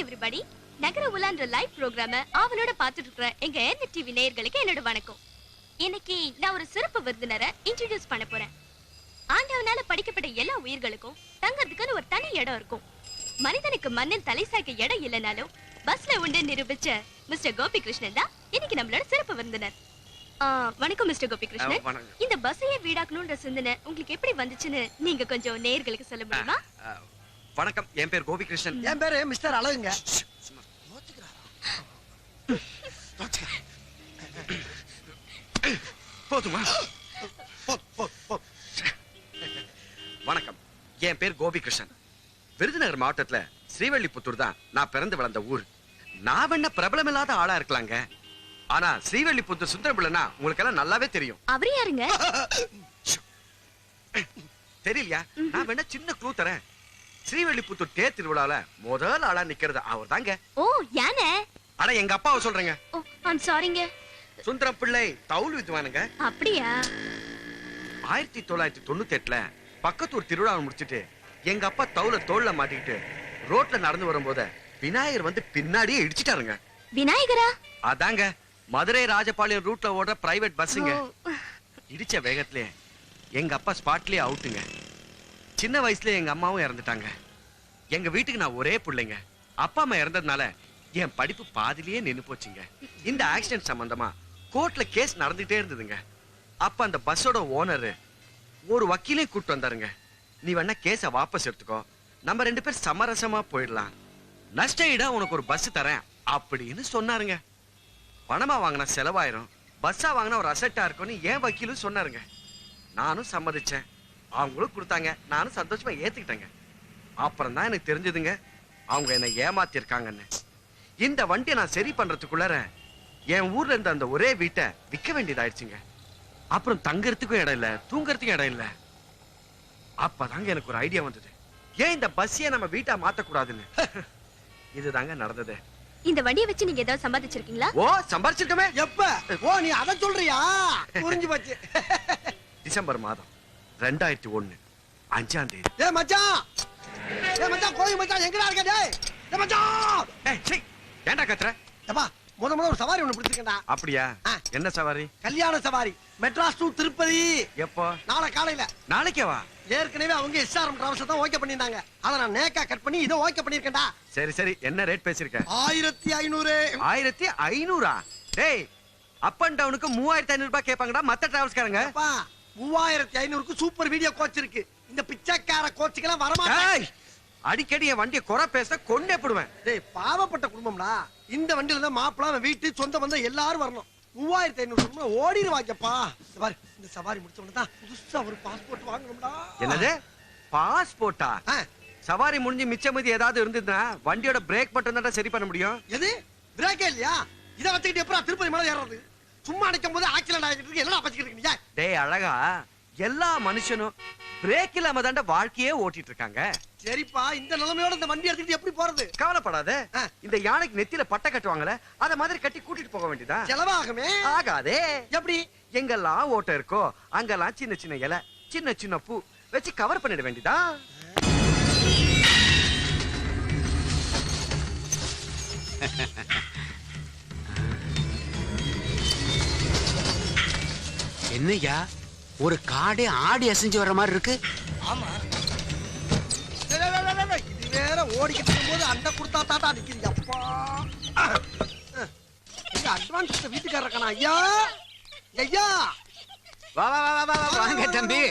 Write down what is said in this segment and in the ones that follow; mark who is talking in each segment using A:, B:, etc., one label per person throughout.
A: Everybody, நகர உலான்ற live ப்ரோகிராம அவளோட பாத்துட்டு இருக்கிற எங்க ஏர்நெட் டிவி நேயர்களுக்கு என்னோட வணக்கம். இன்னைக்கு நான் ஒரு சிறப்பு விருந்தினரை இன்ட்ரோடியூஸ் பண்ண போறேன். ஆண்டவனால படிக்கப்பட்ட எல்லா உயிர்களுக்கும் தங்கறதுக்குன்னு ஒரு தனி இடம் இருக்கும். மனிதனுக்கு மண்ணில் தலை சாய்க்க இடம் இல்லைனாலும் பஸ்ல உண்டு நிரூபிச்ச மிஸ்டர் கோபி கிருஷ்ணன் தான் இன்னைக்கு நம்மளோட சிறப்பு விருந்தினர். வணக்கம் மிஸ்டர் கோபி கிருஷ்ணன். இந்த பஸ்ஸையே வீடாக்கணும்ன்ற சிந்தனை உங்களுக்கு எப்படி வந்துச்சுன்னு நீங்க கொஞ்சம் நேயர்களுக்கு சொல்ல முடியுமா?
B: வணக்கம், என் பேர் கோபி கிருஷ்ணன்.
C: என் பேரு மிஸ்டர் அழகுங்க.
B: போதுமா? வணக்கம், என் பேர் கோபி கிருஷ்ணன். விருதுநகர் மாவட்டத்துல ஸ்ரீவல்லிபுத்தூர் தான் நான் பிறந்து வளர்ந்த ஊர். நான் வேணா பிரபலம் இல்லாத ஆளா இருக்கலாங்க, ஆனா ஸ்ரீவல்லிபுத்தூர் சுந்தரம் பிள்ளைனா உங்களுக்கு எல்லாம் நல்லாவே தெரியும்.
A: அவரு யாருங்க?
B: தெரியலையா? நான் வேணா சின்ன க்ளூ தரேன். ஸ்ரீவல்லிபுத்தூர் தேர் திருவிழால முதல் ஆளா நிக்கிறது அவர் தாங்க.
A: ஓ, யானை?
B: அட எங்க அப்பாவை சொல்றேங்க.
A: ஓ, ஐம் சாரிங்க.
B: சுந்தரம் பிள்ளை தவுல் வித்துவானுங்க.
A: அப்படியா?
B: 1998ல பக்கத்தூர் திருவிழா முடிச்சிட்டு எங்க அப்பா தவுல தோல்ல மாட்டிக்கிட்டு ரோட்ல நடந்து வரும்போது விநாயகர் வந்து பின்னாடியே இடிச்சிட்டாருங்க.
A: விநாயகரா?
B: அதாங்க, மதுரை ராஜபாளையம் ரூட்ல ஓடுற பிரைவேட் பஸ்ஸுங்க. இடிச்ச வேகத்திலே எங்க அப்பா ஸ்பாட்லயே அவுட்டுங்க. சின்ன வயசுல எங்க அம்மாவும் இறந்துட்டாங்க. எங்க வீட்டுக்கு நான் ஒரே பிள்ளைங்க. அப்பா அம்மா இறந்ததுனால என் படிப்பு பாதிலேயே நின்னு போச்சுங்க. இந்த ஆக்சிடென்ட் சம்பந்தமா கோர்ட்ல கேஸ் நடந்துட்டே இருந்ததுங்க. அப்ப அந்த பஸ்ஸோட ஓனர் ஒரு வக்கீலையும் கூப்பிட்டு வந்தாருங்க. நீ வேணா கேஸ வாபஸ் எடுத்துக்கோ, நம்ம 2 பேர் சமரசமா போயிடலாம், நஷ்ட ஈடா உனக்கு ஒரு பஸ் தரேன் அப்படின்னு சொன்னாருங்க. பணமா வாங்கினா செலவாயிரும், பஸ்ஸா வாங்கினா ஒரு அசெட்டா இருக்கும்னு என் வக்கீலும் சொன்னாருங்க. நானும் சம்மதிச்சேன், அவங்களும் கொடுத்தாங்க, நானும் சந்தோஷமா ஏத்துக்கிட்டேங்க. அப்புறம் தான் எனக்கு தெரிஞ்சதுங்க அவங்க என்ன ஏமாத்தி இருக்காங்கன்னு. இந்த வண்டியை நான் சரி பண்றதுக்குள்ளார என் ஊர்ல இருந்த அந்த ஒரே வீட்டை விற்க வேண்டியதாயிடுச்சுங்க. அப்புறம் தங்கறதுக்கும் இடம் இல்ல, தூங்கறதுக்கும் இடம் இல்ல. அப்பதாங்க எனக்கு ஒரு ஐடியா வந்தது, ஏன் இந்த பஸ்ஸையே நம்ம வீட்டை மாத்தக்கூடாதுன்னு. இதுதாங்க நடந்தது.
A: இந்த வண்டியை வச்சு நீங்க ஏதாவது சம்பாதிச்சிருக்கீங்களா?
B: ஓ, சம்பாதிச்சிருக்கமே.
C: எப்ப? ஓ, நீ அத சொல்றியா? புரிஞ்சு போச்சு.
B: டிசம்பர் மாதம் 2001 5ஆம் தேதி.
C: ஏ மச்சான், ஏ மச்சான், கோயில் மச்சான், எங்கடா இருக்க டேய்? ஏ மச்சான்,
B: ஏய் சீ, ஏன்டா கத்துற?
C: ஏப்பா, முதல்ல ஒரு சவாரி ஒண்ணு பிடிச்சிருக்கேன்டா.
B: அப்படியா? என்ன சவாரி?
C: கல்யாண சவாரி, மெட்ராஸ் டு திருப்பதி.
B: எப்போ?
C: நாளை காலையில.
B: நாளைக்கே வா.
C: ஏற்கனவே அவங்க எஸ்ஆர்எம் டிராவல்ஸ் தான் ஓகே பண்ணிருந்தாங்க, அத நான் நேக்கா கட் பண்ணி இத ஓகே பண்ணிருக்கேன்டா.
B: சரி சரி, என்ன ரேட் பேசிருக்க?
C: 1500.
B: 1500? டேய், அப் அண்ட் டவுனுக்கு 3500 ரூபாய் கேட்பாங்கடா மத்த டிராவல்ஸ்காரங்க.
C: அப்பா, 3500க்கு சூப்பர் வீடியோ கோச் இருக்கு. இந்த பிச்சைக்கார கோச்சுக்கெல்லாம் வரமாட்டாங்க.
B: அடிக்கடி என் வண்டியை குறை பேச கொண்டே போடுவேன்.
C: டேய், பாவப்பட்ட குடும்பம்டா. இந்த வண்டியில தான் மாப்பிள்ள வீட்டு சொந்த பந்தம் எல்லாரும் வரணும். 3500 ஓடிடுவாங்கப்பா. இந்த சவாரி முடிச்ச உடனே தான் புதுசா ஒரு பாஸ்போர்ட் வாங்கணும்டா.
B: என்னது பாஸ்போர்ட்டா? சவாரி முடிஞ்சு மிச்சம் மீதி ஏதாவது இருந்ததுன்னா வண்டியோட பிரேக் மட்டும் தான் சரி பண்ண முடியும்.
C: எது பிரேக்கே இல்லையா? இத வச்சுக்கிட்டு எப்பறா திருப்பதி மேல ஏறது? சும்மா நிக்கும் போது ஆக்சிடென்ட் ஆகிட்டு இருக்கு, என்னடா பச்சிக்கிட்டு இருக்கீங்க?
B: டேய் அழகா, எல்லா மனுஷனும் பிரேக் இல்லாம தாண்ட வாழ்க்கையே ஓட்டிட்டு இருக்காங்க.
C: சரிப்பா, இந்த நிலைமையோட இந்த வண்டி எடுத்துட்டு எப்படி போறது?
B: கவலைப்படாத, இந்த யானைக்கு நெத்தியில பட்டை கட்டுவாங்கல, அத மாதிரி கட்டி கூட்டிட்டு போக வேண்டியதா.
C: செலவாகுமே?
B: ஆகாதே.
C: எப்படி?
B: எங்கெல்லாம் ஓட்ட இருக்கோ அங்கெல்லாம் சின்ன சின்ன இலை, சின்ன சின்ன பூ வச்சு கவர் பண்ணிட வேண்டியதா.
D: என்னையா ஒரு காடே ஆடி அசைஞ்சு வர்ற மாதிரி இருக்கு?
C: ஆமா, இது வேற ஓடிக்கிட்டு இருக்கும்போது அந்த குடுத்தா தாத்தா நிக்கிறீங்க. அப்பா, இந்த அட்வான்ஸ் வீட்டுக்காரர் இருக்கானா? ஐயா ஐயா,
D: வா வா வா வா வாங்க தம்பி.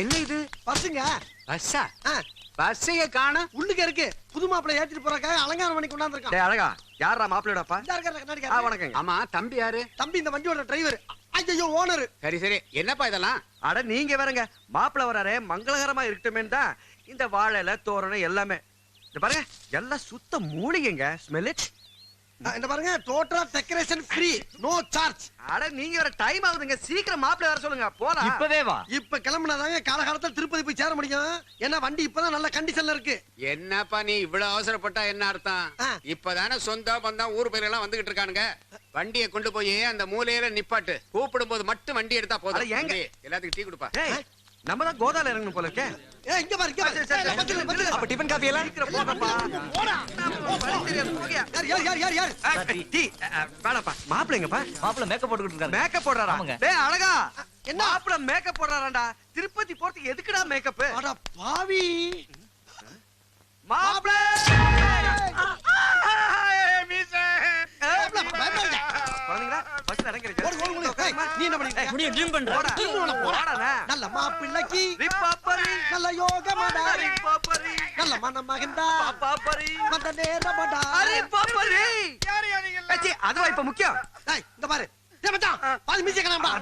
B: என்ன இது?
C: பஸ்ஸுங்க.
D: பஸ்ஸா? பஸ்ஸையே காணோம்.
C: உள்ளுக்கு இருக்கு. புது மாப்பிள்ளை ஏத்திட்டு போறக்காக அலங்காரம் பண்ணி கொண்டாந்துருக்கான்.
B: டேய் அழகா, யாரா மாப்பிள்ளையோடப்பா? வணக்கங்க.
D: ஆமா, தம்பி யாரு?
C: தம்பி இந்த வண்டியோட டிரைவர். ஐயோ, ஓனர்.
D: சரி சரி, என்னப்பா இதெல்லாம்?
B: அட நீங்க வேறங்க, மாப்பிள்ளை வராரே மங்களகரமா இருக்கட்டுமேன்னு தான் இந்த வாழைல தோரணம் எல்லாமே. இந்த பாருங்க, எல்லாம் சுத்த மூலிகைங்க. Smell it.
C: இந்த பாருங்க, total decoration free, no charge.
B: அட நீங்க வர டைம் ஆகுதுங்க, சீக்கிரம் மாப்பிள்ளை வர சொல்லுங்க. போலாம்.
D: இப்பவே வா.
C: இப்ப கிளம்புனாதாங்க காலகாலத்துல திருப்பதி போய் சேர முடியும். ஏன்னா வண்டி இப்பதான் நல்ல கண்டிஷன்ல இருக்கு.
D: என்னப்பா நீ இவ்வளவு அவசரப்பட்டா என்ன அர்த்தம்? இப்பதானே சொந்த பந்தம் ஊர் பேர் எல்லாம் வந்துகிட்டு இருக்கானுங்க. வண்டியை கொண்டு போய் அந்த மூலையில நிப்பாட்டு. கூப்பிடும் போது மட்டும் வண்டி எடுத்தா போதும். எல்லாத்துக்கும் டீ கொடுப்பா.
B: நம்ம தான் கோதால இறங்கணும் போல இருக்கே.
C: இங்க பாரு இங்க பாரு.
B: அப்ப டிபன் காபி எல்லாம் சீக்கிரம் போங்கப்பா.
C: போடா. யார்
B: டீ வேணாப்பா. மாப்பிள்ளைங்கப்பா.
E: மாப்பிள்ள மேக்கப் போட்டுக்கிட்டு இருக்காரு.
B: மேக்கப் போடுறாரா?
E: ஆமாங்க.
B: டேய் அழகா.
C: என்ன?
B: மாப்பிள்ளை மேக்கப் போடுறாராண்டா. திருப்பதி போறதுக்கு எதுக்குடா மேக்கப்?
C: அட பாவி.
B: மாப்பிள்ளை. குழந்தைங்களா பஸ்ல இறங்கிருங்க.
C: நீ என்ன பண்ணிட்ட?
E: முடிய ட்ரீம் பண்ற.
B: போடா.
C: நல்ல மாப்பிள்ளைக்கு
B: ரிப்பாப்பரி.
C: நல்ல யோகமடா.
B: ரிப்பாப்பரி.
C: நல்ல மனமகன்டா.
B: பாப்பாப்பரி.
C: வந்த நேரமடா.
B: ரிப்பாப்பரி. ஏச்சி அதுவா இப்ப முக்கியம்.
C: டேய் இந்த பாரு. டேய் மச்சான். பாதி மீசை கணாம்பா.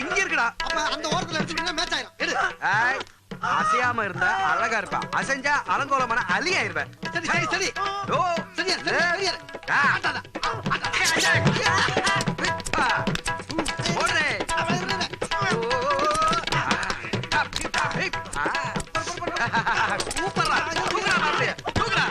B: இங்க இருக்குடா.
C: அப்ப அந்த ஓரத்துல எடுத்துக்கிட்டா மேட்ச் ஆயிரும். எடு.
B: ஏய் அசையாம இருந்தா அழகா இருப்ப. அசைஞ்சா அலங்கோலமான அலி ஆயிருவ.
C: சரி சரி சரி.
B: ஓ
C: சரியா சரியா.
B: ஓடுறே. சூப்பர்ரா. தூக்குடா மாப்பிளைய. தூக்குடா.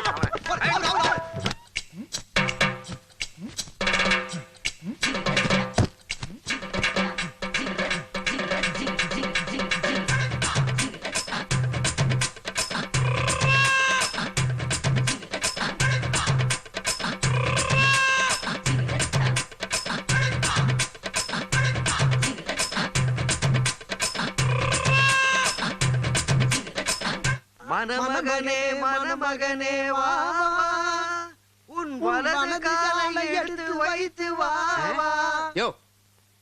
B: மணமகனே மணமகனே வா உன் வலது காலை எடுத்து வைத்து வா.
D: யோ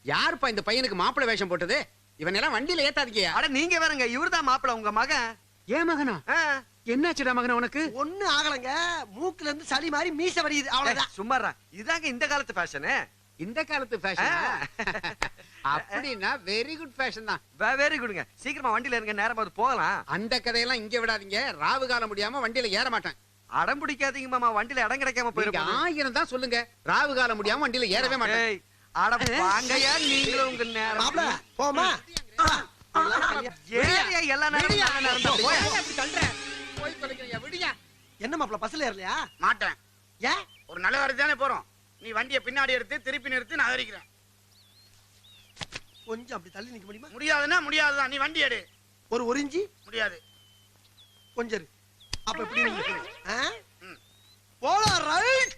D: யாருப்பா இந்த பையனுக்கு மாப்பிள்ளை வேஷம் போட்டது? இவன் எல்லாம் வண்டியில ஏத்தாதீங்கயா.
B: அட நீங்க வேறங்க, இவர்தான் மாப்பிள்ளை உங்க மகன்.
D: ஏன் மகனா? என்னாச்சுடா மகனா உனக்கு?
C: ஒண்ணு ஆகலங்க. மூக்குல இருந்து சளி மாதிரி மீசை வடியுது அவ்வளவுதான்.
B: சும்மாறா. இதாங்க இந்த காலத்து ஃபேஷனு.
D: இந்த காலத்து ஃபேஷன் அப்படின்னா வெரி குட் ஃபேஷன் தான்.
B: வெரி குட்ங்க. சீக்கிரமா வண்டியில இருங்க, நேரமா போகலாம்.
D: அந்த கதையெல்லாம் இங்க விடாதீங்க. ராவு காலம் முடியாம வண்டியில ஏற மாட்டேன்.
B: அடம் பிடிக்காதீங்க மாமா, வண்டியில இடம் கிடைக்காம
D: நீங்க
B: போயிருக்கோம்.
D: 1000 தான் சொல்லுங்க, ராவு காலம் முடியாம வண்டியில ஏறவே மாட்டேன்.
B: அட வாங்கயா நீங்களும் உங்க நேரம்.
C: மாப்ள போமா.
B: ஏரியா எல்லா நேரமும் நல்ல நேரம் தான். போய்
D: அப்படி தள்ளுற. போய் தொலைக்கிறியா? விடியா.
C: என்ன மாப்ள பஸ்ல ஏறலையா?
F: மாட்டேன்.
C: ஏன்?
F: ஒரு நல்ல வரைக்கும் தானே போறோம். நீ வண்டியை பின்னாடி எடுத்து திருப்பி நிறுத்தி நான் அடிக்கிறேன்.
C: கொஞ்சம் அப்படி தள்ளி நிக்க முடியுமா?
F: முடியாதுன்னா முடியாதுதான். நீ வண்டி எடு.
C: ஒரு இன்ச்சி
F: முடியாது.
C: கொஞ்சம் இரு. அப்ப எப்படி போலாம். ரைட்.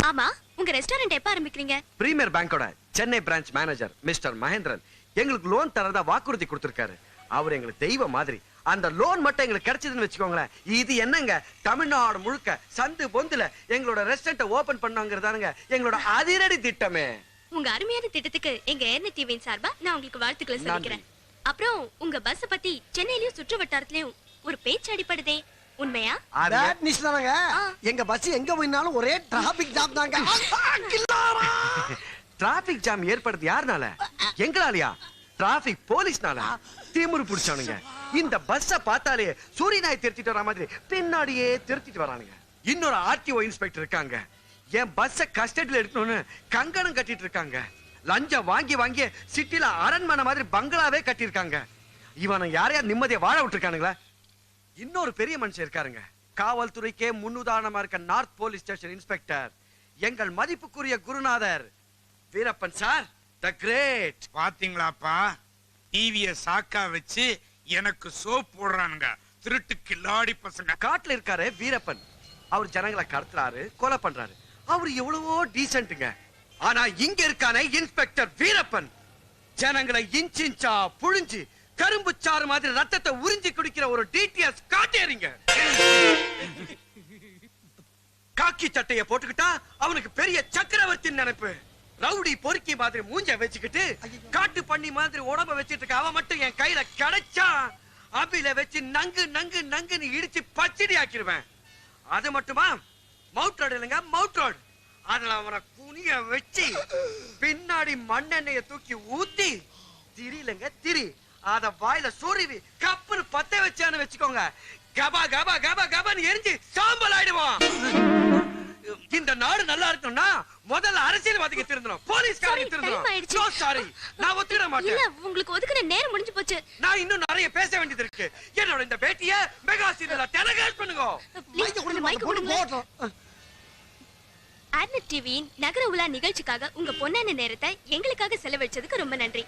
A: ஆமா, உங்க ரெஸ்டாரண்ட் எப்ப ஆரம்பிக்கிறீங்க?
B: பிரீமியர் பேங்கோட Chennai branch manager mister Mahendran எங்களுக்கு லோன் தரதா வாக்குறுதி கொடுத்திருக்காரு. அவர் எங்களுக்கு தெய்வ மாதிரி. அந்த லோன் மட்டும் எங்களுக்கு கிடைச்சதுன்னு வச்சுக்கோங்களேன், இது என்னங்க தமிழ்நாடு முழுக்க சந்து பொந்துல எங்களோட ரெஸ்டாரண்ட் ஓபன் பண்ணுங்கிறதானுங்க எங்களோட அதிரடி திட்டமே.
A: உங்க அருமையான திட்டத்துக்கு எங்க ஏர்னி டிவியின் சார்பா நான் உங்களுக்கு வாழ்த்துக்களை சொல்லிக்கிறேன். அப்புறம் உங்க பஸ் பத்தி சென்னையிலயும் சுற்று வட்டாரத்திலயும் ஒரு பேச்சு அடிப்படுதே, உண்மையா?
C: பேட் நியூஸ் தானங்க. எங்க பஸ் எங்க போயினாலும் ஒரே டிராபிக் ஜாம் தாங்க.
B: டிராபிக் ஜாம் ஏற்படுது யாருனால? எங்களாலயா? டிராபிக் போலீஸ்னால. திமிரு புடிச்சானுங்க. இந்த பஸ்ஸ பார்த்தாலே சூரியனாய் திருத்திட்டு வர மாதிரி பின்னாடியே திருத்திட்டு வரானுங்க. இன்னொரு ஆர்டிஓ இன்ஸ்பெக்டர் இருக்காங்க. என் பஸ்ஸ கஸ்டடியில எடுக்கணும்னு கங்கணம் கட்டிட்டு இருக்காங்க. லஞ்சம் வாங்கி வாங்கி சிட்டில அரண்மனை மாதிரி பங்களாவே கட்டியிருக்காங்க. இவனை யாரையா நிம்மதியா வாழ விட்டுருக்கானுங்களா? இன்னொரு பெரிய மனுஷன் இருக்காருங்க. காவல்துறைக்கே முன்னுதாரணமா இருக்க நார்த் போலீஸ் ஸ்டேஷன் இன்ஸ்பெக்டர் எங்கள் மதிப்புக்குரிய குருநாதர் வீரப்பன் சார், தி கிரேட்.
G: பாத்தீங்களாப்பா, டிவிய சாக்கா வச்சு எனக்கு சோப் போடுறானுங்க திருட்டு கில்லாடி பசங்க.
B: காட்டுல இருக்காரு வீரப்பன். அவர் ஜனங்களை கடத்துறாரு, கொலை பண்றாரு. அவர் எவ்வளவோ டீசென்ட்ங்க. ஆனா இங்க இருக்கானே இன்ஸ்பெக்டர் வீரப்பன், ஜனங்களை இன்ச்சின்ச்சா புழிஞ்சு கரும்பு சாறு மாதிரி ரத்தத்தை உறிஞ்சி குடிக்கிற ஒரு டிடிஎஸ் காட்டேறிங்க. காக்கி சட்டைய போட்டுக்கிட்டா அவனுக்கு பெரிய சக்கரவர்த்தி நினைப்பு. ரவுடி பொறுக்கி மாதிரி மூஞ்ச வச்சுக்கிட்டு காட்டு பண்ணி மாதிரி உடம்ப வச்சிட்டு இருக்க அவன் மட்டும் என் கையில கிடைச்சா அபில வச்சு நங்கு நங்கு நங்குன்னு இடிச்சு பச்சடி ஆக்கிடுவேன். அது மட்டுமா, மவுட் ரோடு இல்லைங்க, மவுட் ரோடு. அதுல அவனை குனிய வச்சு பின்னாடி மண்ணெண்ணெய தூக்கி ஊத்தி திரிலங்க திரி அத வாயில சொருவி கப்புன்னு பத்த வச்சான்னு வச்சுக்கோங்க, கபா கபா கபா கபான்னு எரிஞ்சு சாம்பல் ஆயிடுவான். இந்த நாடு நல்லா இருக்கணும்னா முதல்ல அரசியல்வாதிக்கு திருந்தணும், போலீஸ்காரங்க
A: Sorry,
B: திருந்தணும்.
A: time ஆயிடுச்சு.
B: So sorry. நான் ஒத்துக்கிட
A: இல்ல
B: மாட்டேன்.
A: உங்களுக்கு ஒதுக்குன நேரம் முடிஞ்சு போச்சு.
B: நான் இன்னும் நிறைய பேச வேண்டியது இருக்கு. என்னோட இந்த பேட்டியை மெகா சீரியல்ல டெலிகாஸ்ட் பண்ணுங்க.
A: Please, அந்த மைக் கொடுங்க.
C: போட்டோம்.
A: ஆட்னட் டிவியின் நகர உலா நிகழ்ச்சிக்காக உங்க பொன்னான நேரத்தை எங்களுக்காக செலவழிச்சதுக்கு ரொம்ப நன்றி.